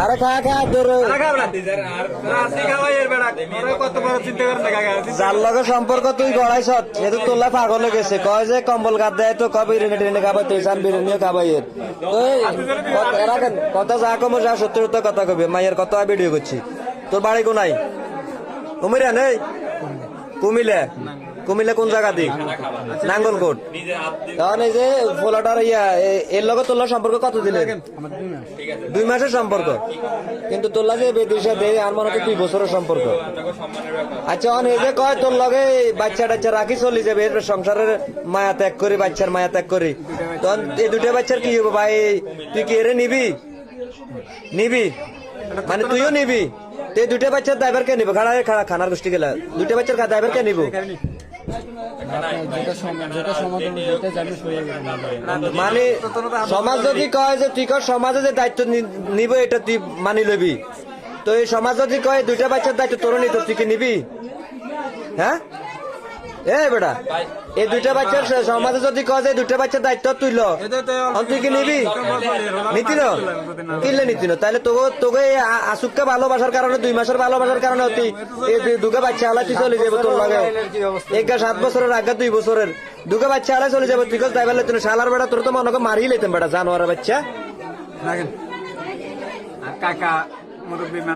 আরে খা খা তোর যার লগে সম্পর্ক তুই গড়াইছ সেহেতু তোলা পাগল হয়ে গেছে কয় যে কম্বল গাদ দেয় তো কবে বিরিয়ানি টিরিয়ানি খাবাই তুই চান বিরিয়ানিও খাবাই এরা কথা যা কমো যা সত্যি সত্য কথা কবি মাইয়ের কত ভিডিও করছি তোর বাড়ি কোনাই কুমিরা নেই কুমিলে কুমিল্লা কোন জায়গা দিক নাঙ্গলকোট তখন এই যে ফোলাটার এর লগে তোর সম্পর্ক কত দিলেন 2 মাসের সম্পর্ক কিন্তু তোলা যে বেদিশা দেয় আর মনে হয় 2 বছরের সম্পর্ক আচ্ছা এই যে কয় তোর লগে বাচ্চা টাচ্চা রাখি চলে যাবে সংসারের মায়া ত্যাগ করি বাচ্চার মায়া ত্যাগ করি তখন এই 2টা বাচ্চার কি হবে ভাই তুই কি এরে নিবি মানে তুইও নিবি এই 2টা বাচ্চার ড্রাইভার কে নিবো খাড়া খানার গোষ্ঠী গেলা 2টা বাচ্চার ড্রাইভার কে নিবো মানে সমাজ যদি কয় যে তুই সমাজে যে দায়িত্ব নিব এটা তুই মানি লবি তো এই সমাজ যদি কয় 2টা বাচ্চার দায়িত্ব তোর নিত তুই কি নিবি হ্যাঁ এ বেটা এই 2টা বাচ্চার সমাজে যদি কয় যে 2টা বাচ্চার দায়িত্ব তুই তুই কি নিবি নীতি কিনলে নীতি তাহলে তোকে আসুককে ভালোবাসার কারণে 2 মাসের ভালোবাসার কারণে তুই এই 2টা বাচ্চা আলা তুই চলে যাবো তোর লাগে 7 বছরের আগে 2 বছরের 2টা বাচ্চা আলা চলে যাবো তুই ড্রাইভার লেতেন শালার বেটা তোর তো মনে মারিয়ে লেতেন বেটা জানোয়ার বাচ্চা কাকা